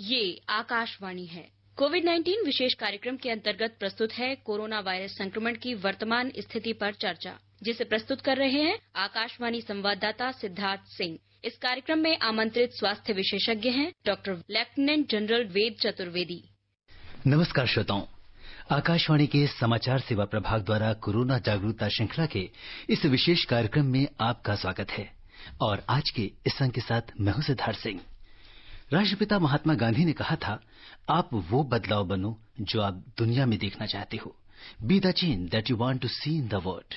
ये आकाशवाणी है। कोविड-19 विशेष कार्यक्रम के अंतर्गत प्रस्तुत है कोरोना वायरस संक्रमण की वर्तमान स्थिति पर चर्चा, जिसे प्रस्तुत कर रहे हैं आकाशवाणी संवाददाता सिद्धार्थ सिंह। इस कार्यक्रम में आमंत्रित स्वास्थ्य विशेषज्ञ हैं doctor lieutenant general Ved Chaturvedi. नमस्कार श्रोताओं, आकाशवाणी के समाचार सेवा प्रभाग द्वारा कोरोना जागरूकता श्रृंखला के इस विशेष कार्यक्रम में आपका स्वागत है। और आज के इस अंक के साथ मैं हूं सिद्धार्थ सिंह। राष्ट्रपिता महात्मा गांधी ने कहा था, आप वो बदलाव बनो जो आप दुनिया में देखना चाहते हो। Be the change that you want to see in the world.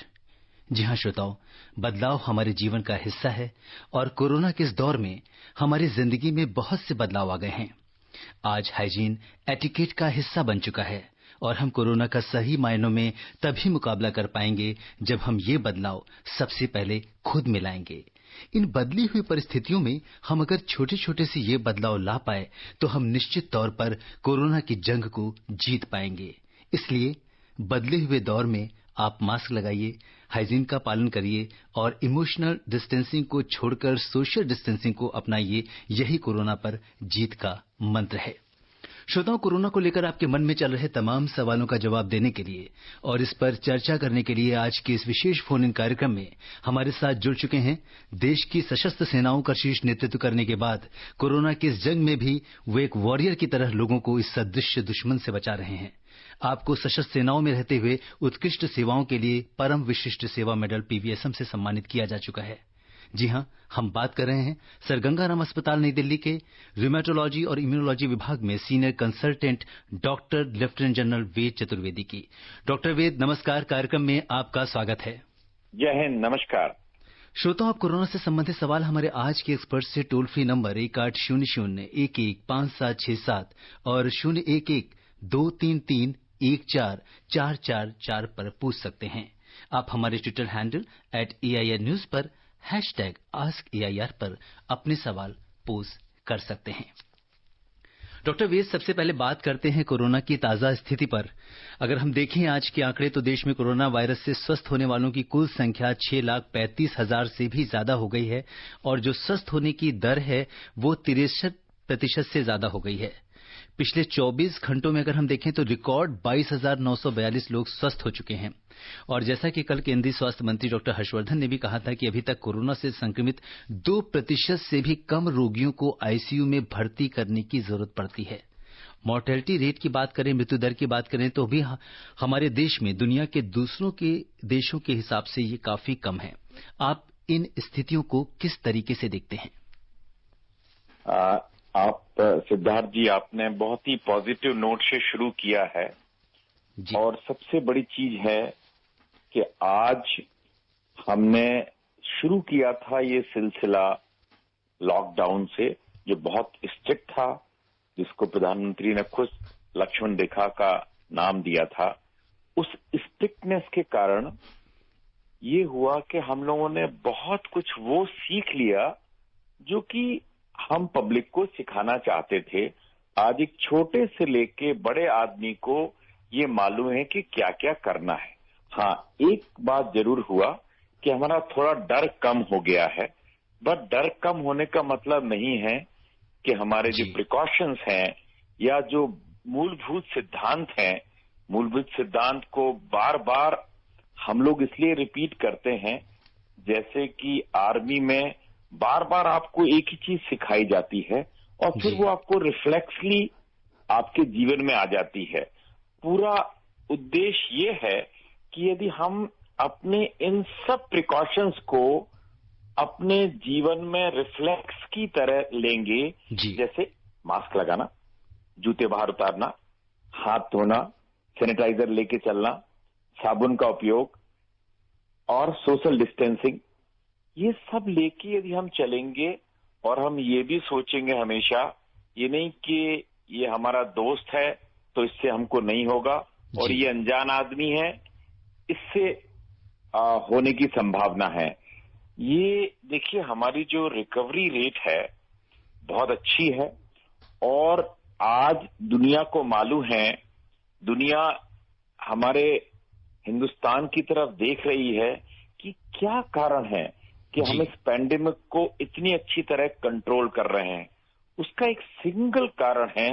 जी हाँ श्रोताओं, बदलाव हमारे जीवन का हिस्सा है और कोरोना के इस दौर में हमारी जिंदगी में बहुत से बदलाव आ गए हैं। आज हाइजीन एटिकेट का हिस्सा बन चुका है और हम कोरोना का सही मायनों में तभी मुकाबला कर पाएंगे जब हम ये बदलाव सबसे पहले खुद में लाएंगे। इन बदली हुई परिस्थितियों में हम अगर छोटे छोटे से ये बदलाव ला पाए तो हम निश्चित तौर पर कोरोना की जंग को जीत पाएंगे। इसलिए बदले हुए दौर में आप मास्क लगाइए, हाइजीन का पालन करिए और इमोशनल डिस्टेंसिंग को छोड़कर सोशल डिस्टेंसिंग को अपनाइए। यही कोरोना पर जीत का मंत्र है। श्रोताओं, कोरोना को लेकर आपके मन में चल रहे तमाम सवालों का जवाब देने के लिए और इस पर चर्चा करने के लिए आज के इस विशेष फोन इन कार्यक्रम में हमारे साथ जुड़ चुके हैं देश की सशस्त्र सेनाओं का शीर्ष नेतृत्व करने के बाद कोरोना की इस जंग में भी वो एक वॉरियर की तरह लोगों को इस सदृश्य दुश्मन से बचा रहे हैं। आपको सशस्त्र सेनाओं में रहते हुए उत्कृष्ट सेवाओं के लिए परम विशिष्ट सेवा मेडल पीवीएसएम से सम्मानित किया जा चुका है। जी हां, हम बात कर रहे हैं सर गंगाराम अस्पताल नई दिल्ली के रूमेटोलॉजी और इम्यूनोलॉजी विभाग में senior consultant doctor lieutenant general Ved Chaturvedi की। डॉक्टर वेद, नमस्कार। कार्यक्रम में आपका स्वागत है। जय हिंद, नमस्कार। श्रोताओं, आप कोरोना से संबंधित सवाल हमारे आज के एक्सपर्ट से टोल फ्री नंबर 1800-11-5767 और 011-233-14444 पर पूछ सकते हैं। आप हमारे ट्विटर हैंडल @AIR न्यूज पर #AskAIR पर अपने सवाल पोस्ट कर सकते हैं। डॉक्टर वेद, सबसे पहले बात करते हैं कोरोना की ताजा स्थिति पर। अगर हम देखें आज के आंकड़े तो देश में कोरोना वायरस से स्वस्थ होने वालों की कुल संख्या 6,35,000 से भी ज्यादा हो गई है और जो स्वस्थ होने की दर है वो 63% से ज्यादा हो गई है। पिछले 24 घंटों में अगर हम देखें तो रिकॉर्ड 22,942 लोग स्वस्थ हो चुके हैं। और जैसा कि कल केंद्रीय स्वास्थ्य मंत्री डॉक्टर हर्षवर्धन ने भी कहा था कि अभी तक कोरोना से संक्रमित 2% से भी कम रोगियों को आईसीयू में भर्ती करने की जरूरत पड़ती है। मॉर्टेलिटी रेट की बात करें, मृत्यु दर की बात करें तो भी हमारे देश में दुनिया के दूसरों के देशों के हिसाब से ये काफी कम है। आप इन स्थितियों को किस तरीके से देखते हैं? आप सिद्धार्थ जी, आपने बहुत ही पॉजिटिव नोट से शुरू किया है जी। और सबसे बड़ी चीज है कि आज हमने शुरू किया था ये सिलसिला लॉकडाउन से, जो बहुत स्ट्रिक्ट था, जिसको प्रधानमंत्री ने खुद लक्ष्मण रेखा का नाम दिया था। उस स्ट्रिक्टनेस के कारण ये हुआ कि हम लोगों ने बहुत कुछ वो सीख लिया जो कि हम पब्लिक को सिखाना चाहते थे। आज एक छोटे से लेके बड़े आदमी को ये मालूम है कि क्या क्या करना है। हाँ, एक बात जरूर हुआ कि हमारा थोड़ा डर कम हो गया है, बट डर कम होने का मतलब नहीं है कि हमारे जो प्रिकॉशंस हैं या जो मूलभूत सिद्धांत हैं, मूलभूत सिद्धांत को बार बार हम लोग इसलिए रिपीट करते हैं, जैसे कि आर्मी में बार बार आपको एक ही चीज सिखाई जाती है और फिर वो आपको रिफ्लेक्सली आपके जीवन में आ जाती है। पूरा उद्देश्य ये है कि यदि हम अपने इन सब प्रिकॉशंस को अपने जीवन में रिफ्लेक्स की तरह लेंगे, जैसे मास्क लगाना, जूते बाहर उतारना, हाथ धोना, सैनिटाइजर लेके चलना, साबुन का उपयोग और सोशल डिस्टेंसिंग, ये सब लेके यदि हम चलेंगे और हम ये भी सोचेंगे हमेशा, ये नहीं कि ये हमारा दोस्त है तो इससे हमको नहीं होगा और ये अनजान आदमी है, इससे होने की संभावना है। ये देखिए, हमारी जो रिकवरी रेट है बहुत अच्छी है और आज दुनिया को मालूम है, दुनिया हमारे हिंदुस्तान की तरफ देख रही है कि क्या कारण है कि हम इस पैंडेमिक को इतनी अच्छी तरह कंट्रोल कर रहे हैं। उसका एक सिंगल कारण है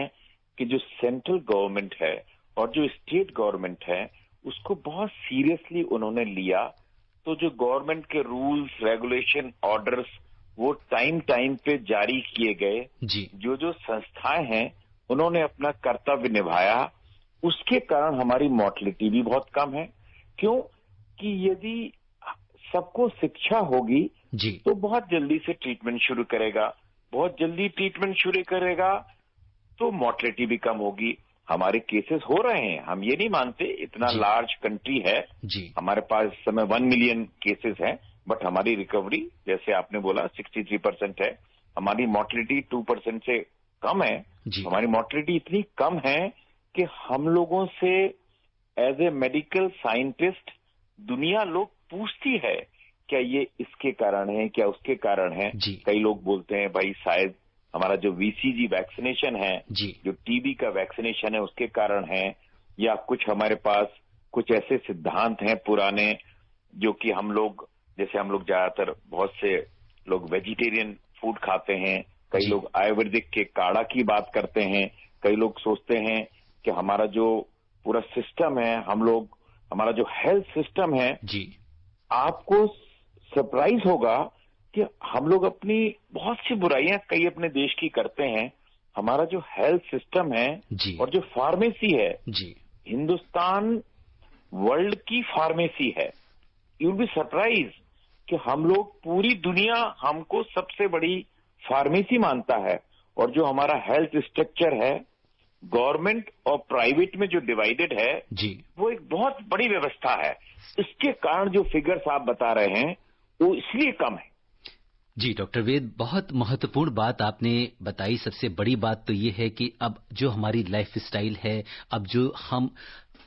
कि जो सेंट्रल गवर्नमेंट है और जो स्टेट गवर्नमेंट है उसको बहुत सीरियसली उन्होंने लिया। तो जो गवर्नमेंट के रूल्स, रेगुलेशन, ऑर्डर्स वो टाइम टाइम पे जारी किए गए। जो जो संस्थाएं हैं उन्होंने अपना कर्तव्य निभाया। उसके कारण हमारी मोर्टेलिटी भी बहुत कम है। क्यों कि यदि सबको शिक्षा होगी तो बहुत जल्दी से ट्रीटमेंट शुरू करेगा, बहुत जल्दी ट्रीटमेंट शुरू करेगा तो मोर्टेलिटी भी कम होगी। हमारे केसेस हो रहे हैं, हम ये नहीं मानते, इतना लार्ज कंट्री है, हमारे पास इस समय 1 मिलियन केसेस हैं, बट हमारी रिकवरी जैसे आपने बोला 63% है। हमारी मोर्टेलिटी 2% से कम है। हमारी मोर्टेलिटी इतनी कम है कि हम लोगों से एज ए मेडिकल साइंटिस्ट दुनिया लोग पूछती है क्या ये इसके कारण है, क्या उसके कारण है। कई लोग बोलते हैं भाई शायद हमारा जो VCG वैक्सीनेशन है, जो TB का वैक्सीनेशन है उसके कारण है, या कुछ हमारे पास कुछ ऐसे सिद्धांत हैं पुराने जो कि हम लोग ज्यादातर बहुत से लोग वेजिटेरियन फूड खाते हैं, कई लोग आयुर्वेदिक के काढ़ा की बात करते हैं, कई लोग सोचते हैं कि हमारा जो पूरा सिस्टम है, हमारा जो हेल्थ सिस्टम है, आपको सरप्राइज होगा कि हम लोग अपनी बहुत सी बुराइयां कई अपने देश की करते हैं। हमारा जो हेल्थ सिस्टम है और जो फार्मेसी है, हिंदुस्तान वर्ल्ड की फार्मेसी है। यू विल बी सरप्राइज कि हम लोग, पूरी दुनिया हमको सबसे बड़ी फार्मेसी मानता है। और जो हमारा हेल्थ स्ट्रक्चर है गवर्नमेंट और प्राइवेट में जो डिवाइडेड है, वो एक बहुत बड़ी व्यवस्था है। इसके कारण जो फिगर्स आप बता रहे हैं वो इसलिए कम है। जी डॉक्टर वेद, बहुत महत्वपूर्ण बात आपने बताई। सबसे बड़ी बात तो ये है कि अब जो हमारी लाइफ स्टाइल है, अब जो हम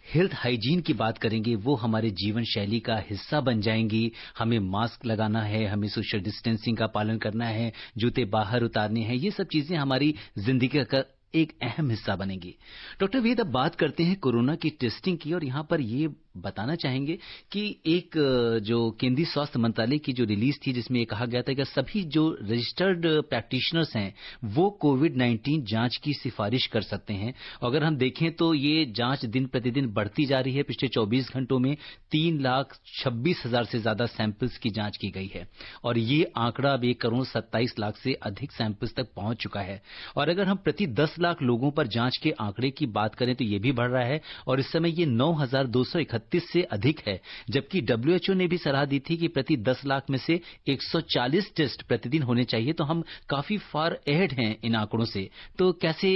हेल्थ हाइजीन की बात करेंगे वो हमारे जीवन शैली का हिस्सा बन जाएंगी। हमें मास्क लगाना है, हमें सोशल डिस्टेंसिंग का पालन करना है, जूते बाहर उतारने हैं, ये सब चीजें हमारी जिंदगी का एक अहम हिस्सा बनेगी। डॉक्टर वेद, अब बात करते हैं कोरोना की टेस्टिंग की, और यहाँ पर ये बताना चाहेंगे कि एक जो केंद्रीय स्वास्थ्य मंत्रालय की जो रिलीज थी जिसमें ये कहा गया था कि सभी जो रजिस्टर्ड प्रैक्टिशनर्स हैं वो कोविड-19 जांच की सिफारिश कर सकते हैं। अगर हम देखें तो ये जांच दिन प्रतिदिन बढ़ती जा रही है। पिछले 24 घंटों में 3,26,000 से ज्यादा सैंपल्स की जांच की गई है और ये आंकड़ा अब 1,27,00,000 से अधिक सैंपल्स तक पहुंच चुका है। और अगर हम प्रति 10 लाख लोगों पर जांच के आंकड़े की बात करें तो ये भी बढ़ रहा है और इस समय ये 9,231 से अधिक है, जबकि WHO ने भी सलाह दी थी कि प्रति 10 लाख में से 140 टेस्ट प्रतिदिन होने चाहिए। तो हम काफी फार अहेड हैं इन आंकड़ों से। तो कैसे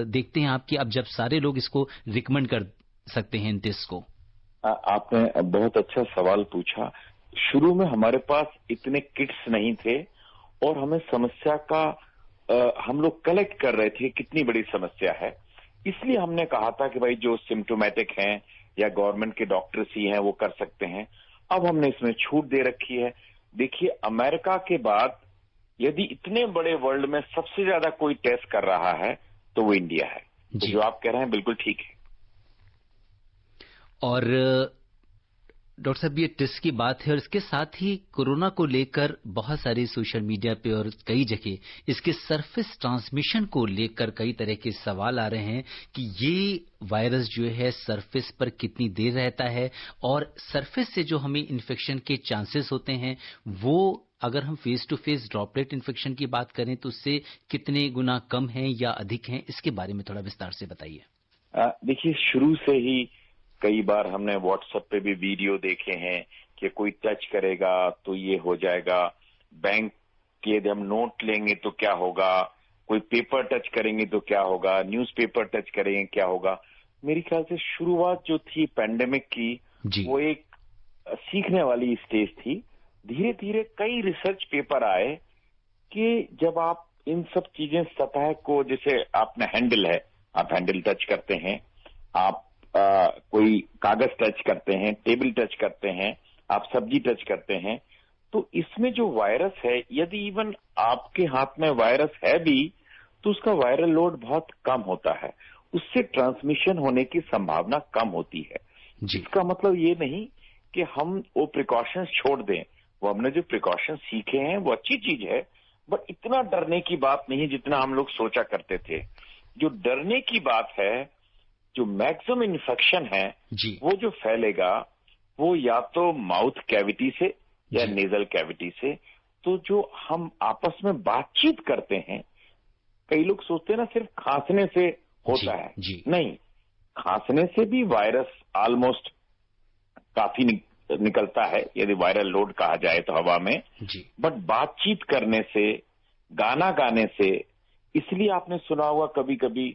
देखते हैं आप कि अब जब सारे लोग इसको रिकमेंड कर सकते हैं इन टेस्ट को? आपने बहुत अच्छा सवाल पूछा। शुरू में हमारे पास इतने किट्स नहीं थे और हमें समस्या का हम लोग कलेक्ट कर रहे थे कितनी बड़ी समस्या है। इसलिए हमने कहा था कि भाई जो सिम्टोमेटिक हैं या गवर्नमेंट के डॉक्टर्स ही हैं वो कर सकते हैं। अब हमने इसमें छूट दे रखी है। देखिए, अमेरिका के बाद यदि इतने बड़े वर्ल्ड में सबसे ज्यादा कोई टेस्ट कर रहा है तो वो इंडिया है। तो जो आप कह रहे हैं बिल्कुल ठीक है। और डॉक्टर साहब, ये टेस्ट की बात है और इसके साथ ही कोरोना को लेकर बहुत सारे सोशल मीडिया पे और कई जगह इसके सरफेस ट्रांसमिशन को लेकर कई तरह के सवाल आ रहे हैं कि ये वायरस जो है सरफेस पर कितनी देर रहता है और सरफेस से जो हमें इन्फेक्शन के चांसेस होते हैं वो अगर हम face to face droplet infection की बात करें तो उससे कितने गुना कम है या अधिक है, इसके बारे में थोड़ा विस्तार से बताइए। देखिए, शुरू से ही कई बार हमने व्हाट्सएप पे भी वीडियो देखे हैं कि कोई टच करेगा तो ये हो जाएगा, बैंक के यदि हम नोट लेंगे तो क्या होगा, कोई पेपर टच करेंगे तो क्या होगा, न्यूज़पेपर टच करेंगे क्या होगा। मेरे ख्याल से शुरुआत जो थी पैंडेमिक की वो एक सीखने वाली स्टेज थी। धीरे धीरे कई रिसर्च पेपर आए कि जब आप इन सब चीजें सतह को, जैसे आपने हैंडल है, आप हैंडल टच करते हैं, आप कोई कागज टच करते हैं, टेबल टच करते हैं, आप सब्जी टच करते हैं, तो इसमें जो वायरस है यदि इवन आपके हाथ में वायरस है भी तो उसका वायरल लोड बहुत कम होता है, उससे ट्रांसमिशन होने की संभावना कम होती है। इसका मतलब ये नहीं कि हम वो प्रिकॉशंस छोड़ दें। वो हमने जो प्रिकॉशंस सीखे हैं वो अच्छी चीज है, बट इतना डरने की बात नहीं है जितना हम लोग सोचा करते थे। जो डरने की बात है, जो मैक्सिमम इन्फेक्शन है वो जो फैलेगा वो या तो माउथ कैविटी से या नेजल कैविटी से। तो जो हम आपस में बातचीत करते हैं, कई लोग सोचते हैं ना सिर्फ खांसने से होता है। नहीं, खांसने से भी वायरस ऑलमोस्ट काफी निकलता है, यदि वायरल लोड कहा जाए तो हवा में। बट बातचीत करने से, गाना गाने से, इसलिए आपने सुना होगा कभी कभी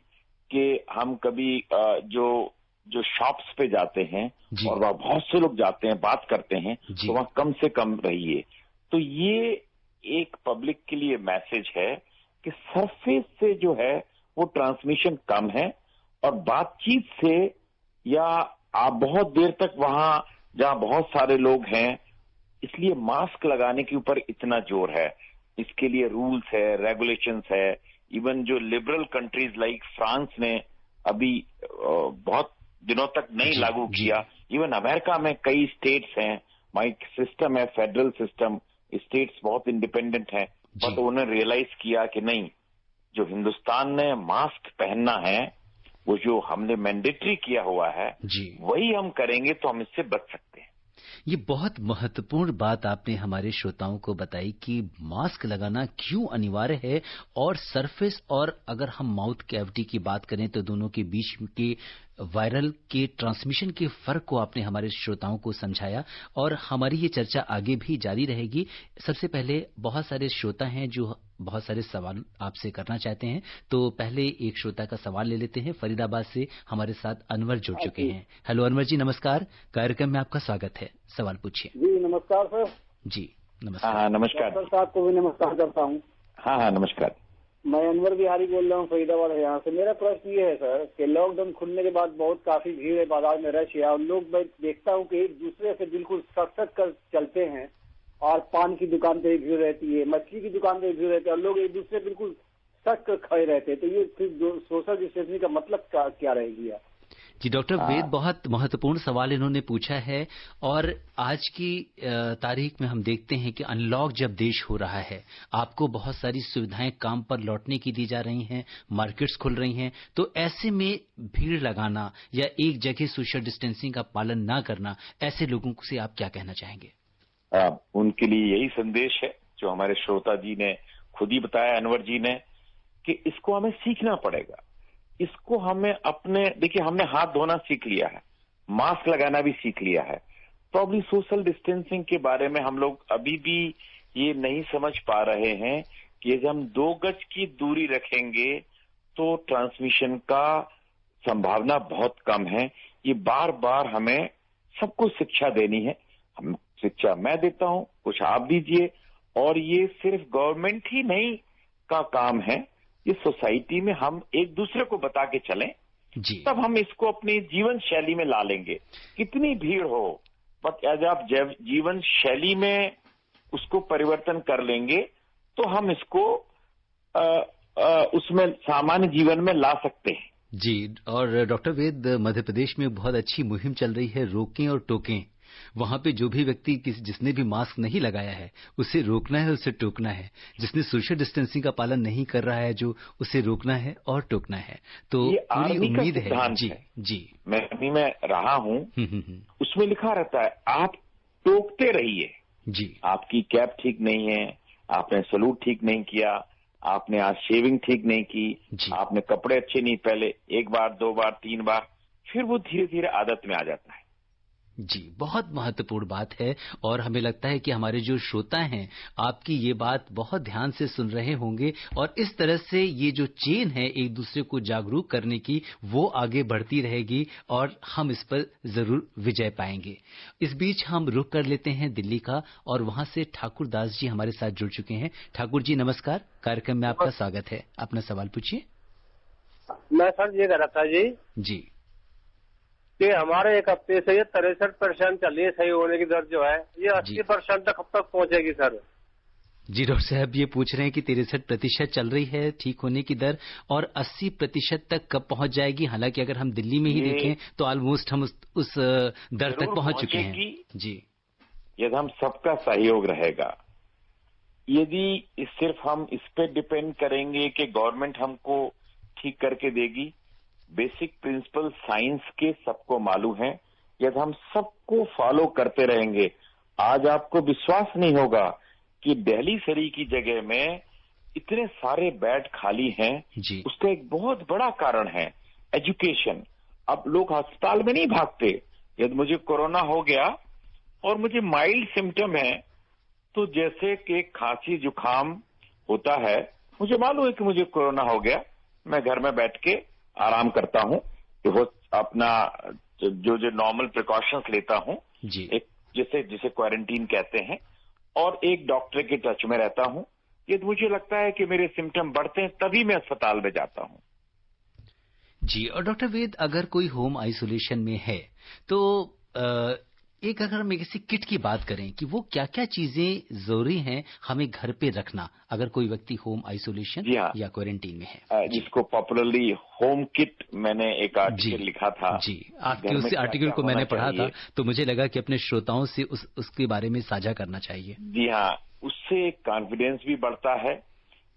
कि हम कभी जो शॉप्स पे जाते हैं और वहां बहुत से लोग जाते हैं, बात करते हैं, तो वहां कम से कम रहिए। तो ये एक पब्लिक के लिए मैसेज है कि सरफेस से जो है वो ट्रांसमिशन कम है, और बातचीत से या आप बहुत देर तक वहां जहां बहुत सारे लोग हैं, इसलिए मास्क लगाने के ऊपर इतना जोर है। इसके लिए रूल्स है, रेगुलेशंस है। इवन जो लिबरल कंट्रीज लाइक फ्रांस ने अभी बहुत दिनों तक नहीं लागू किया। इवन अमेरिका में कई स्टेट्स हैं, माइक सिस्टम है, फेडरल सिस्टम, स्टेट्स बहुत इंडिपेंडेंट हैं, बट उन्होंने रियलाइज किया कि नहीं, जो हिंदुस्तान ने मास्क पहनना है, वो जो हमने मैंडेटरी किया हुआ है, वही हम करेंगे तो हम इससे बच सकते हैं। ये बहुत महत्वपूर्ण बात आपने हमारे श्रोताओं को बताई कि मास्क लगाना क्यों अनिवार्य है, और सरफेस और अगर हम माउथ कैविटी की बात करें तो दोनों के बीच के वायरल के ट्रांसमिशन के फर्क को आपने हमारे श्रोताओं को समझाया, और हमारी ये चर्चा आगे भी जारी रहेगी। सबसे पहले बहुत सारे श्रोता हैं जो बहुत सारे सवाल आपसे करना चाहते हैं, तो पहले एक श्रोता का सवाल ले लेते हैं। फरीदाबाद से हमारे साथ अनवर जुड़ चुके हैं। हेलो अनवर जी, नमस्कार। कार्यक्रम में आपका स्वागत है, सवाल पूछिए। जी नमस्कार सर। जी नमस्कार। हाँ नमस्कार। डॉक्टर साहब को भी नमस्कार करता हूँ। हाँ नमस्कार। मैं अनवर बिहारी बोल रहा हूँ, फरीदाबाद हरियाणा से। मेरा प्रश्न ये है सर कि लॉकडाउन खुलने के बाद बहुत काफी भीड़ है, बाजार में रश है, और लोग मैं देखता हूँ कि एक दूसरे से बिल्कुल सट कर चलते हैं, और पान की दुकान पे भीड़ रहती है, मछली की दुकान पे भीड़ रहती है, और लोग एक दूसरे बिल्कुल सट कर खड़े रहते हैं। तो ये फिर सोशल डिस्टेंसिंग का मतलब क्या रहेगी यार? जी डॉक्टर वेद, बहुत महत्वपूर्ण सवाल इन्होंने पूछा है। और आज की तारीख में हम देखते हैं कि अनलॉक जब देश हो रहा है, आपको बहुत सारी सुविधाएं काम पर लौटने की दी जा रही हैं, मार्केट्स खुल रही हैं, तो ऐसे में भीड़ लगाना या एक जगह सोशल डिस्टेंसिंग का पालन ना करना, ऐसे लोगों से आप क्या कहना चाहेंगे? उनके लिए यही संदेश है जो हमारे श्रोता जी ने खुद ही बताया, अनवर जी ने, कि इसको हमें सीखना पड़ेगा। इसको हमें देखिए, हमने हाथ धोना सीख लिया है, मास्क लगाना भी सीख लिया है, प्रॉब्ली सोशल डिस्टेंसिंग के बारे में हम लोग अभी भी ये नहीं समझ पा रहे हैं कि यदि हम 2 गज की दूरी रखेंगे तो ट्रांसमिशन का संभावना बहुत कम है। ये बार बार हमें सबको शिक्षा देनी है। हम शिक्षा मैं देता हूं, कुछ आप दीजिए, और ये सिर्फ गवर्नमेंट ही नहीं का काम है, ये सोसाइटी में हम एक दूसरे को बता के चलें, तब हम इसको अपनी जीवन शैली में ला लेंगे। कितनी भीड़ हो, बट यदि आप जीवन शैली में उसको परिवर्तन कर लेंगे तो हम इसको उसमें सामान्य जीवन में ला सकते हैं। जी, और डॉक्टर वेद, मध्य प्रदेश में बहुत अच्छी मुहिम चल रही है, रोकें और टोकें। वहां पे जो भी व्यक्ति जिसने भी मास्क नहीं लगाया है, उसे रोकना है, उसे टोकना है। जिसने सोशल डिस्टेंसिंग का पालन नहीं कर रहा है, जो उसे रोकना है और टोकना है। तो पूरी उम्मीद है। जी मैं आर्मी में रहा हूं, उसमें लिखा रहता है आप टोकते रहिए। जी, आपकी कैप ठीक नहीं है, आपने सलूट ठीक नहीं किया, आपने आज शेविंग ठीक नहीं की, आपने कपड़े अच्छे नहीं पहले, 1 बार 2 बार 3 बार, फिर वो धीरे धीरे आदत में आ जाता है। जी, बहुत महत्वपूर्ण बात है, और हमें लगता है कि हमारे जो श्रोता हैं आपकी ये बात बहुत ध्यान से सुन रहे होंगे, और इस तरह से ये जो चेन है एक दूसरे को जागरूक करने की, वो आगे बढ़ती रहेगी और हम इस पर जरूर विजय पाएंगे। इस बीच हम रुख कर लेते हैं दिल्ली का, और वहां से ठाकुर दास जी हमारे साथ जुड़ चुके हैं। ठाकुर जी नमस्कार, कार्यक्रम में आपका स्वागत है। अपना सवाल पूछिए। मैं सर ये कह रहा था जी कि हमारे एक हफ्ते से ये 63% चल रही है सही होने की दर जो है, ये 80% तक कब तक पहुंचेगी सर? जी डॉक्टर साहब, ये पूछ रहे हैं कि 63% चल रही है ठीक होने की दर, और 80% तक कब पहुंच जाएगी? हालांकि अगर हम दिल्ली में ही देखें तो ऑलमोस्ट हम उस दर तक पहुंच चुके हैं। जी, यदि हम सबका सहयोग रहेगा, यदि सिर्फ हम इस पे डिपेंड करेंगे कि गवर्नमेंट हमको ठीक करके देगी, बेसिक प्रिंसिपल साइंस के सबको मालूम है। यदि हम सबको फॉलो करते रहेंगे, आज आपको विश्वास नहीं होगा कि दिल्ली सरी की जगह में इतने सारे बेड खाली हैं। उसका एक बहुत बड़ा कारण है एजुकेशन। अब लोग अस्पताल में नहीं भागते। यदि मुझे कोरोना हो गया और मुझे माइल्ड सिम्टम है, तो जैसे कि खांसी जुकाम होता है, मुझे मालूम है कि मुझे कोरोना हो गया, मैं घर में बैठ के आराम करता हूं, अपना जो नॉर्मल प्रिकॉशंस लेता हूं, एक जिसे क्वारंटीन कहते हैं, और एक डॉक्टर के टच में रहता हूं। यदि मुझे लगता है कि मेरे सिम्टम बढ़ते हैं, तभी मैं अस्पताल में जाता हूं। जी, और डॉक्टर वेद, अगर कोई होम आइसोलेशन में है तो अगर हम किसी किट की बात करें कि वो क्या क्या चीजें जरूरी हैं हमें घर पे रखना, अगर कोई व्यक्ति होम आइसोलेशन या क्वारंटीन में है। जिसको पॉपुलरली होम किट, मैंने एक आर्टिकल लिखा था। जी, आपके उस आर्टिकल को मैंने पढ़ा था, तो मुझे लगा कि अपने श्रोताओं से उसके बारे में साझा करना चाहिए। जी हाँ, उससे कॉन्फिडेंस भी बढ़ता है।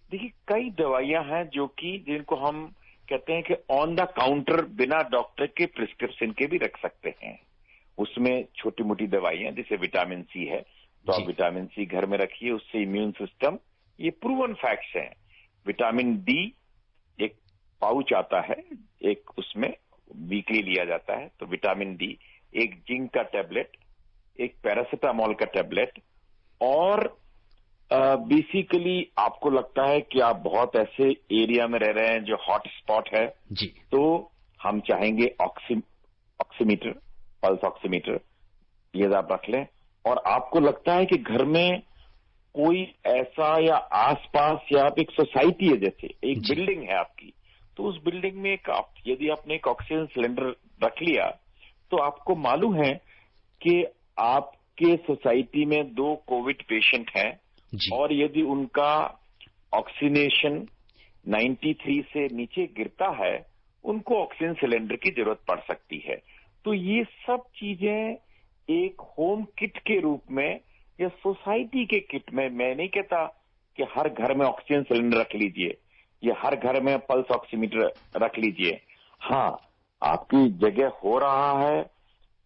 देखिए, कई दवाइयां हैं जिनको हम कहते हैं कि ऑन द काउंटर बिना डॉक्टर के प्रिस्क्रिप्शन के भी रख सकते हैं। उसमें छोटी मोटी दवाइयां, जैसे विटामिन सी है, तो आप विटामिन सी घर में रखिए, उससे इम्यून सिस्टम, ये प्रूवन फैक्ट्स हैं। विटामिन डी एक पाउच आता है, एक उसमें वीकली लिया जाता है, तो विटामिन डी, एक जिंक का टैबलेट, एक पैरासिटामोल का टैबलेट, और बेसिकली आपको लगता है कि आप बहुत ऐसे एरिया में रह रहे हैं जो हॉट स्पॉट है, तो हम चाहेंगे ऑक्सीमीटर, पल्स ऑक्सीमीटर, ये आप रख लें। और आपको लगता है कि घर में कोई ऐसा या आसपास या आप एक सोसाइटी है, जैसे एक बिल्डिंग है आपकी, तो उस बिल्डिंग में यदि आपने एक ऑक्सीजन सिलेंडर रख लिया, तो आपको मालूम है कि आपके सोसाइटी में 2 कोविड पेशेंट हैं, और यदि उनका ऑक्सीनेशन 93 से नीचे गिरता है, उनको ऑक्सीजन सिलेंडर की जरूरत पड़ सकती है। तो ये सब चीजें एक होम किट के रूप में या सोसाइटी के किट में, मैं नहीं कहता कि हर घर में ऑक्सीजन सिलेंडर रख लीजिए या हर घर में पल्स ऑक्सीमीटर रख लीजिए। हाँ, आपकी जगह हो रहा है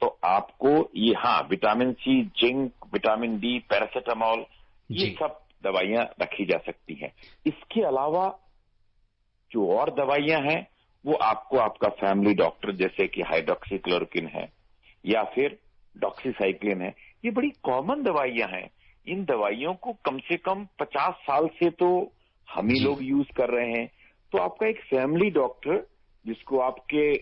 तो आपको ये, हाँ, vitamin C, zinc, vitamin D, paracetamol, ये सब दवाइयां रखी जा सकती हैं। इसके अलावा जो और दवाइयां हैं वो आपको आपका फैमिली डॉक्टर, जैसे कि हाइड्रोक्सीक्लोरोक्विन है या फिर डॉक्सीसाइक्लिन है, ये बड़ी कॉमन दवाइयां हैं। इन दवाइयों को कम से कम 50 साल से तो हम ही लोग यूज कर रहे हैं। तो आपका एक फैमिली डॉक्टर, जिसको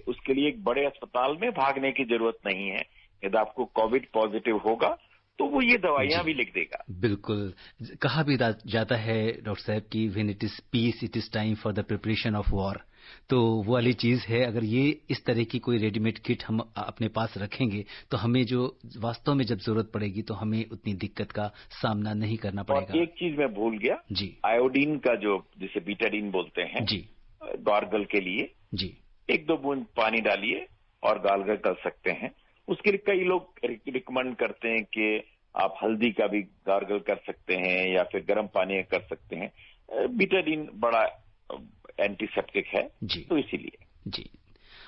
उसके लिए एक बड़े अस्पताल में भागने की जरूरत नहीं है, यदि आपको कोविड पॉजिटिव होगा तो वो ये दवाइयां भी लिख देगा। बिल्कुल, कहा भी जाता है डॉक्टर साहब कि when it is peace it is time for the preparation of war. तो वो वाली चीज है, अगर ये इस तरह की कोई रेडीमेड किट हम अपने पास रखेंगे तो हमें जो वास्तव में जब जरूरत पड़ेगी तो हमें उतनी दिक्कत का सामना नहीं करना पड़ेगा। और एक चीज मैं भूल गया, आयोडीन का, जो जिसे बीटाडीन बोलते हैं, गार्गल के लिए 1-2 बूंद पानी डालिए और गार्गल कर सकते हैं। उसके लिए कई लोग रिकमेंड करते हैं कि आप हल्दी का भी गार्गल कर सकते हैं या फिर गर्म पानी कर सकते हैं। बीटाडीन बड़ा एंटीसेप्टिक है, तो इसीलिए।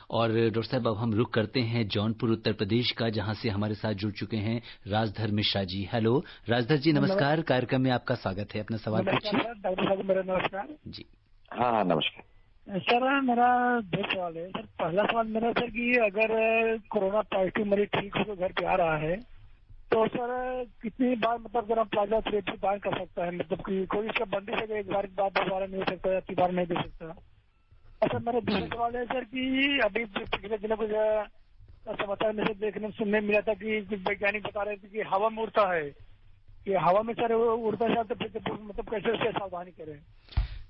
और डॉक्टर साहब, अब हम रुख करते हैं जौनपुर उत्तर प्रदेश का, जहां से हमारे साथ जुड़ चुके हैं राजधर मिश्रा जी। हेलो राजधर जी, नमस्कार, कार्यक्रम में आपका स्वागत है, अपना सवाल पूछिए। डॉक्टर साहब, मेरा नमस्कार जी। हाँ, नमस्कार सर। मेरा 2 सवाल है सर। पहला सवाल मेरा सर कि अगर कोरोना पॉजिटिव मरीज ठीक होकर घर पे आ रहा है तो सर कितनी बार अगर हम प्लाज्मा थेरेपी दान कर सकता है, मतलब कि कोई इसका बंदी से 1 बार के बाद 2 बार नहीं हो सकता या 3 बार नहीं दे सकता। और सर मेरा दूसरा सवाल है सर कि अभी पिछले दिनों कुछ समाचार में से देखने सुनने मिला था कि कुछ वैज्ञानिक बता रहे थे कि हवा में उड़ता है, कि हवा में सर उड़ता है तो मतलब कैसे उससे सावधानी करें।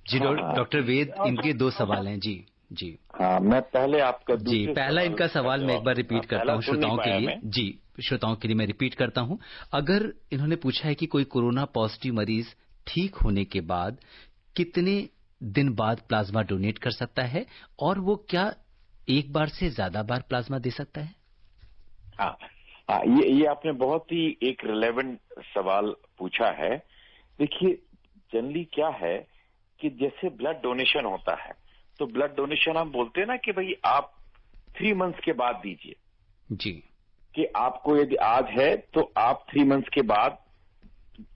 जी डॉक्टर वेद, इनके 2 सवाल हैं। जी हाँ, मैं पहले आपका पहला इनका सवाल मैं एक बार रिपीट करता हूँ श्रोताओं के लिए। श्रोताओं के लिए मैं रिपीट करता हूँ। अगर इन्होंने पूछा है कि कोई कोरोना पॉजिटिव मरीज ठीक होने के बाद कितने दिन बाद प्लाज्मा डोनेट कर सकता है, और वो क्या 1 बार से ज्यादा बार प्लाज्मा दे सकता है। हाँ, ये आपने बहुत ही एक रिलेवेंट सवाल पूछा है। देखिए, जनरली क्या है कि जैसे ब्लड डोनेशन होता है, तो ब्लड डोनेशन हम बोलते हैं ना कि भाई आप 3 मंथ्स के बाद दीजिए जी, कि आपको यदि आज है तो आप 3 मंथ्स के बाद,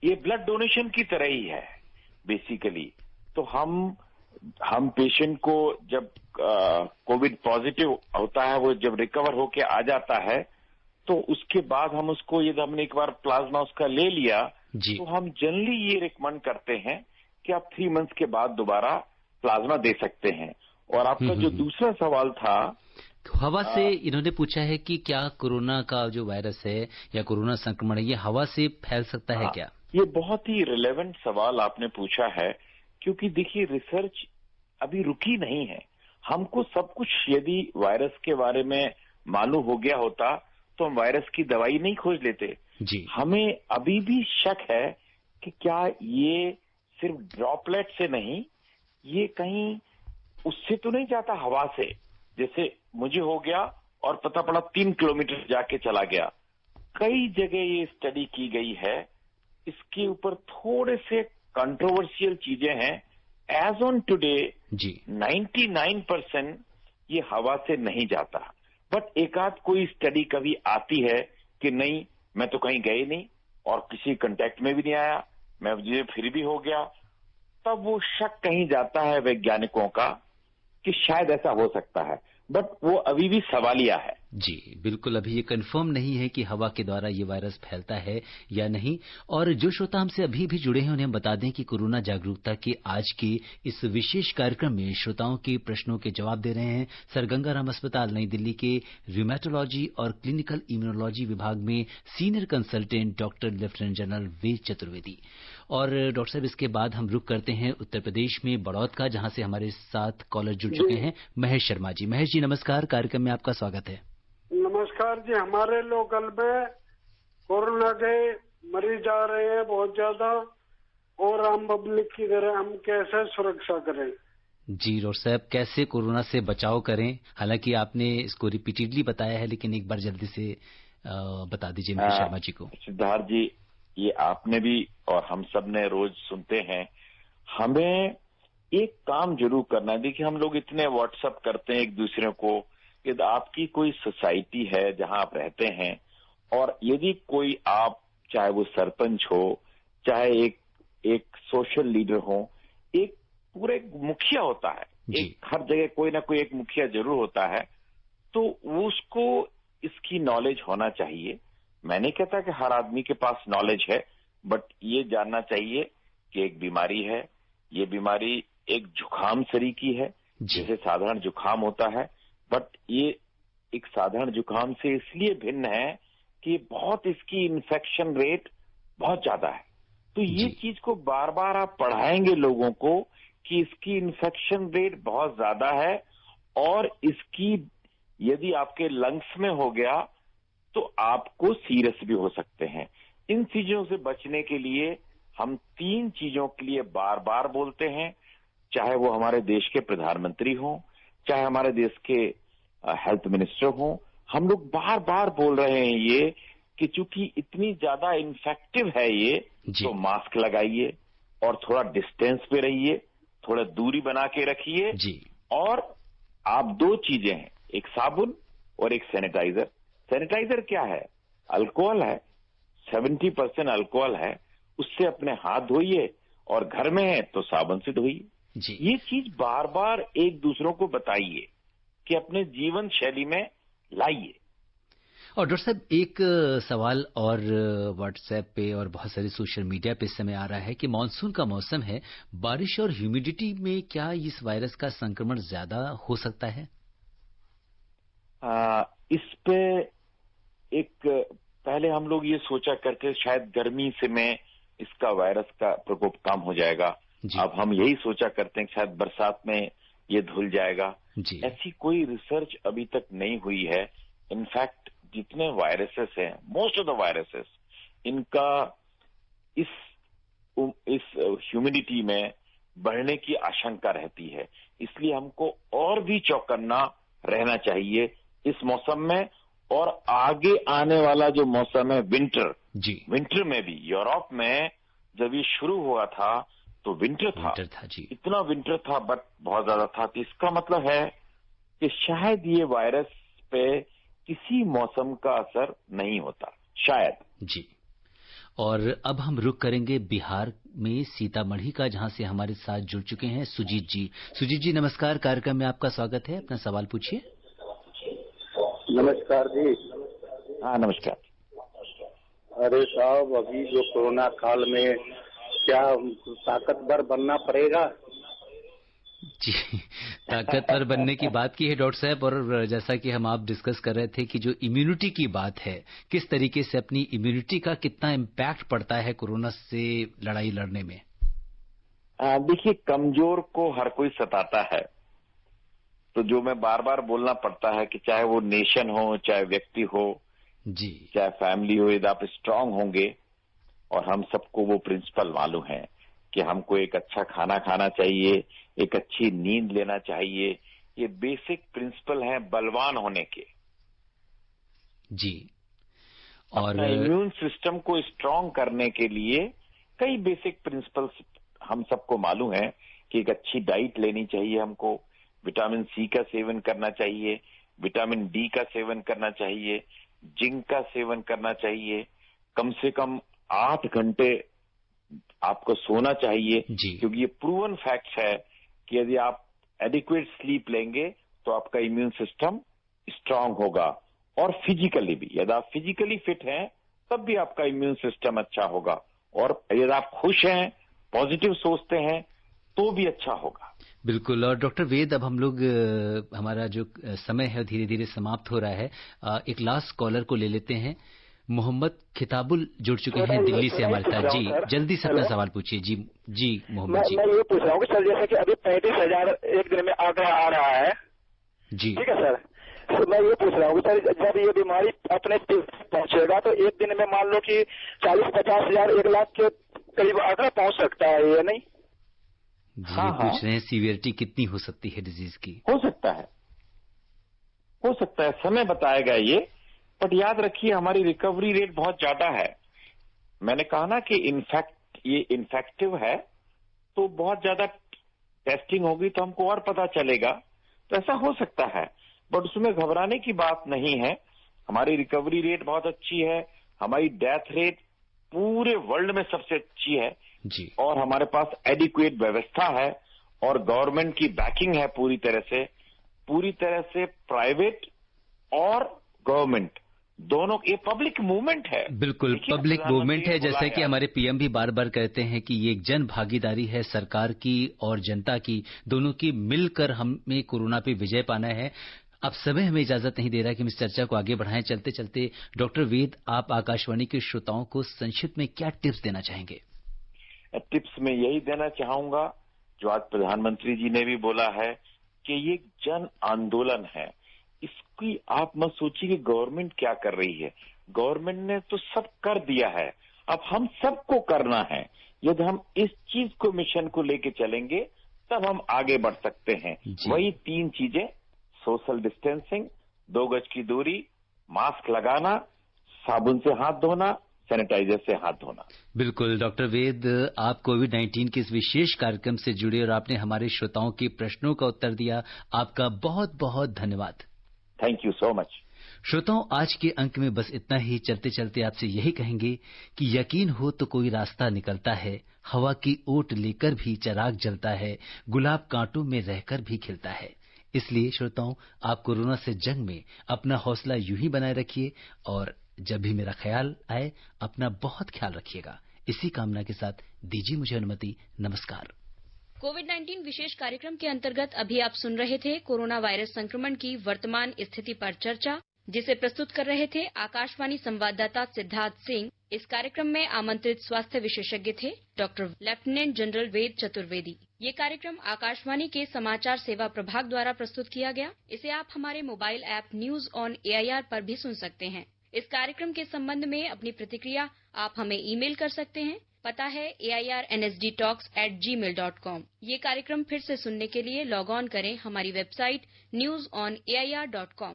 ये ब्लड डोनेशन की तरह ही है बेसिकली। तो हम पेशेंट को जब कोविड पॉजिटिव होता है, वो जब रिकवर होके आ जाता है, तो उसके बाद हम उसको, यदि हमने एक बार प्लाज्मा उसका ले लिया, तो हम जनरली ये रिकमेंड करते हैं कि आप 3 मंथ्स के बाद दोबारा प्लाज्मा दे सकते हैं। और आपका जो दूसरा सवाल था, हवा से इन्होंने पूछा है कि क्या कोरोना का जो वायरस है या कोरोना संक्रमण है, ये हवा से फैल सकता है क्या? ये बहुत ही रिलेवेंट सवाल आपने पूछा है, क्योंकि देखिए रिसर्च अभी रुकी नहीं है। हमको सब कुछ यदि वायरस के बारे में मालूम हो गया होता तो हम वायरस की दवाई नहीं खोज लेते जी। हमें अभी भी शक है कि क्या ये सिर्फ ड्रॉपलेट से नहीं, ये कहीं उससे तो नहीं जाता हवा से। जैसे मुझे हो गया और पता पड़ा 3 किलोमीटर जाके चला गया। कई जगह ये स्टडी की गई है, इसके ऊपर थोड़े से कंट्रोवर्शियल चीजें हैं। एज ऑन टुडे 99% ये हवा से नहीं जाता, बट एक आध कोई स्टडी कभी आती है कि नहीं, मैं तो कहीं गए नहीं और किसी कांटेक्ट में भी नहीं आया, मैं मुझे फिर भी हो गया, तब वो शक कहीं जाता है वैज्ञानिकों का कि शायद ऐसा हो सकता है, बट वो अभी भी सवालिया है। जी बिल्कुल, अभी ये कंफर्म नहीं है कि हवा के द्वारा ये वायरस फैलता है या नहीं। और जो श्रोता हमसे अभी भी जुड़े हैं उन्हें बता दें कि कोरोना जागरूकता के आज के इस विशेष कार्यक्रम में श्रोताओं के प्रश्नों के जवाब दे रहे हैं सर गंगाराम अस्पताल नई दिल्ली के रूमेटोलॉजी और क्लिनिकल इम्यूनोलॉजी विभाग में senior consultant doctor lieutenant general Ved Chaturvedi. और डॉक्टर साहब, इसके बाद हम रुक करते हैं उत्तर प्रदेश में बड़ौद का, जहां से हमारे साथ कॉलर जुड़ चुके हैं महेश शर्मा जी। महेश जी नमस्कार, कार्यक्रम में आपका स्वागत है। नमस्कार जी। हमारे लोकल में कोरोना के मरीज आ रहे हैं बहुत ज्यादा, और आम पब्लिक की तरह हम कैसे सुरक्षा करें? जी डॉक्टर साहब, कैसे कोरोना से बचाव करें? हालांकि आपने इसको रिपीटेडली बताया है, लेकिन एक बार जल्दी से बता दीजिए महेश शर्मा जी को। सिद्धार्थ जी, ये आपने भी और हम सब ने रोज सुनते हैं। हमें एक काम जरूर करना है। देखिए, हम लोग इतने व्हाट्सएप करते हैं एक दूसरे को। यदि आपकी कोई सोसाइटी है जहां आप रहते हैं, और यदि कोई आप, चाहे वो सरपंच हो, चाहे एक सोशल लीडर हो, एक पूरे मुखिया होता है, एक हर जगह कोई ना कोई एक मुखिया जरूर होता है, तो उसको इसकी नॉलेज होना चाहिए। मैं नहीं कहता कि हर आदमी के पास नॉलेज है, बट ये जानना चाहिए कि एक बीमारी है। ये बीमारी एक जुकाम सरीकी है, जैसे साधारण जुकाम होता है, बट ये एक साधारण जुकाम से इसलिए भिन्न है कि बहुत इसकी इन्फेक्शन रेट बहुत ज्यादा है। तो ये चीज को बार बार आप पढ़ाएंगे लोगों को कि इसकी इन्फेक्शन रेट बहुत ज्यादा है, और इसकी यदि आपके लंग्स में हो गया तो आपको सीरियस भी हो सकते हैं। इन चीजों से बचने के लिए हम 3 चीजों के लिए बार बार बोलते हैं, चाहे वो हमारे देश के प्रधानमंत्री हों, चाहे हमारे देश के हेल्थ मिनिस्टर हों। हम लोग बार बार बोल रहे हैं ये कि चूंकि इतनी ज्यादा इन्फेक्टिव है ये, तो मास्क लगाइए और थोड़ा डिस्टेंस पे रहिए, थोड़ा दूरी बना के रखिए। और आप 2 चीजें हैं, एक साबुन और एक सैनिटाइजर। सैनिटाइजर क्या है? अल्कोहल है, 70% अल्कोहल है। उससे अपने हाथ धोइए, और घर में है तो साबुन से धोइए। ये चीज बार बार एक दूसरों को बताइए कि अपने जीवन शैली में लाइए। और डॉक्टर साहब, एक सवाल और व्हाट्सएप पे और बहुत सारे सोशल मीडिया पे इस समय आ रहा है कि मानसून का मौसम है, बारिश और ह्यूमिडिटी में क्या इस वायरस का संक्रमण ज्यादा हो सकता है? इस पे एक पहले हम लोग ये सोचा करते शायद गर्मी से में इसका वायरस का प्रकोप कम हो जाएगा। अब हम यही सोचा करते हैं कि शायद बरसात में ये धुल जाएगा। ऐसी कोई रिसर्च अभी तक नहीं हुई है। इनफैक्ट जितने वायरसेस हैं, मोस्ट ऑफ द वायरसेस, इनका इस ह्यूमिडिटी में बढ़ने की आशंका रहती है। इसलिए हमको और भी चौकन्ना रहना चाहिए इस मौसम में। और आगे आने वाला जो मौसम है विंटर में भी, यूरोप में जब ये शुरू हुआ था तो विंटर था जी। इतना विंटर था, बट बहुत ज्यादा था। तो इसका मतलब है कि शायद ये वायरस पे किसी मौसम का असर नहीं होता, शायद जी। और अब हम रुक करेंगे बिहार में सीतामढ़ी का, जहां से हमारे साथ जुड़ चुके हैं सुजीत जी। सुजीत जी नमस्कार, कार्यक्रम में आपका स्वागत है, अपना सवाल पूछिए। नमस्कार जी। हाँ नमस्कार। अरे साहब, अभी जो कोरोना काल में क्या ताकतवर बनना पड़ेगा? जी, ताकतवर बनने की बात की है डॉक्टर साहब, और जैसा कि हम आप डिस्कस कर रहे थे कि जो इम्यूनिटी की बात है, किस तरीके से अपनी इम्यूनिटी का कितना इम्पैक्ट पड़ता है कोरोना से लड़ाई लड़ने में। देखिए, कमजोर को हर कोई सताता है, तो जो मैं बार बार बोलना पड़ता है कि चाहे वो नेशन हो, चाहे व्यक्ति हो जी, चाहे फैमिली हो, यदि आप स्ट्रांग होंगे, और हम सबको वो प्रिंसिपल मालूम है कि हमको एक अच्छा खाना खाना चाहिए, एक अच्छी नींद लेना चाहिए, ये बेसिक प्रिंसिपल हैं बलवान होने के जी। और इम्यून सिस्टम को स्ट्रांग करने के लिए कई बेसिक प्रिंसिपल्स हम सबको मालूम है कि एक अच्छी डाइट लेनी चाहिए, हमको विटामिन सी का सेवन करना चाहिए, विटामिन डी का सेवन करना चाहिए, जिंक का सेवन करना चाहिए, कम से कम 8 घंटे आपको सोना चाहिए, क्योंकि ये प्रूवन फैक्ट है कि यदि आप एडिक्वेट स्लीप लेंगे तो आपका इम्यून सिस्टम स्ट्रांग होगा। और फिजिकली भी, यदि आप फिजिकली फिट हैं तब भी आपका इम्यून सिस्टम अच्छा होगा, और यदि आप खुश हैं, पॉजिटिव सोचते हैं तो भी अच्छा होगा। बिल्कुल। और डॉक्टर वेद, अब हम लोग हमारा जो समय है धीरे धीरे समाप्त हो रहा है। एक लास्ट कॉलर को ले लेते हैं। मोहम्मद खिताबुल जुड़ चुके हैं दिल्ली से हमारे साथ। जी, जल्दी से अपना सवाल पूछिए। जी मोहम्मद जी। मैं ये पूछ रहा हूँ कि सर, जैसे कि अभी 35,000 एक दिन में आंकड़ा आ रहा है जी, ठीक है सर, तो मैं ये पूछ रहा हूँ सर, जब ये बीमारी अपने पहुंचेगा तो एक दिन में मान लो कि 40-50 हजार 1 लाख के करीब आंकड़ा पहुंच सकता है, ये नहीं? जी हाँ, पूछ रहे हैं सीवियरिटी कितनी हो सकती है डिजीज की। हो सकता है, समय बताएगा ये, बट याद रखिए हमारी रिकवरी रेट बहुत ज्यादा है। मैंने कहा ना कि ये इन्फेक्टिव है, तो बहुत ज्यादा टेस्टिंग होगी तो हमको और पता चलेगा, तो ऐसा हो सकता है, बट उसमें घबराने की बात नहीं है। हमारी रिकवरी रेट बहुत अच्छी है, हमारी डेथ रेट पूरे वर्ल्ड में सबसे अच्छी है जी, और हमारे पास एडिक्वेट व्यवस्था है, और गवर्नमेंट की बैकिंग है पूरी तरह से प्राइवेट और गवर्नमेंट दोनों। ये पब्लिक मूवमेंट है। बिल्कुल, पब्लिक मूवमेंट है, जैसा कि हमारे पीएम भी बार बार कहते हैं कि ये एक जन भागीदारी है, सरकार की और जनता की, दोनों की मिलकर हमें कोरोना पे विजय पाना है। अब समय हमें इजाजत नहीं दे रहा कि हम इस चर्चा को आगे बढ़ाएं। चलते चलते डॉक्टर वेद, आप आकाशवाणी के श्रोताओं को संक्षिप्त में क्या टिप्स देना चाहेंगे? टिप्स में यही देना चाहूंगा जो आज प्रधानमंत्री जी ने भी बोला है कि ये जन आंदोलन है। इसकी आप मत सोचिए कि गवर्नमेंट क्या कर रही है, गवर्नमेंट ने तो सब कर दिया है, अब हम सबको करना है। यदि हम इस चीज को, मिशन को लेके चलेंगे तब हम आगे बढ़ सकते हैं। वही 3 चीजें, सोशल डिस्टेंसिंग, 2 गज की दूरी, मास्क लगाना, साबुन से हाथ धोना, सैनिटाइजर से हाथ धोना। बिल्कुल डॉक्टर वेद, आप कोविड-19 के इस विशेष कार्यक्रम से जुड़े और आपने हमारे श्रोताओं के प्रश्नों का उत्तर दिया, आपका बहुत बहुत धन्यवाद। Thank you so much. श्रोताओं, आज के अंक में बस इतना ही। चलते चलते आपसे यही कहेंगे कि यकीन हो तो कोई रास्ता निकलता है, हवा की ओट लेकर भी चिराग जलता है, गुलाब कांटों में रहकर भी खिलता है। इसलिए श्रोताओं, आप कोरोना से जंग में अपना हौसला यूं ही बनाए रखिए, और जब भी मेरा ख्याल आए अपना बहुत ख्याल रखिएगा। इसी कामना के साथ दीजिए मुझे अनुमति। नमस्कार। कोविड-19 विशेष कार्यक्रम के अंतर्गत अभी आप सुन रहे थे कोरोना वायरस संक्रमण की वर्तमान स्थिति पर चर्चा, जिसे प्रस्तुत कर रहे थे आकाशवाणी संवाददाता सिद्धार्थ सिंह। इस कार्यक्रम में आमंत्रित स्वास्थ्य विशेषज्ञ थे doctor lieutenant general Ved Chaturvedi. ये कार्यक्रम आकाशवाणी के समाचार सेवा प्रभाग द्वारा प्रस्तुत किया गया। इसे आप हमारे mobile app news on AIR पर भी सुन सकते हैं। इस कार्यक्रम के संबंध में अपनी प्रतिक्रिया आप हमें ईमेल कर सकते हैं। पता है airnsdtalks@gmail.com। ये कार्यक्रम फिर से सुनने के लिए लॉग ऑन करें हमारी वेबसाइट newsonair.com।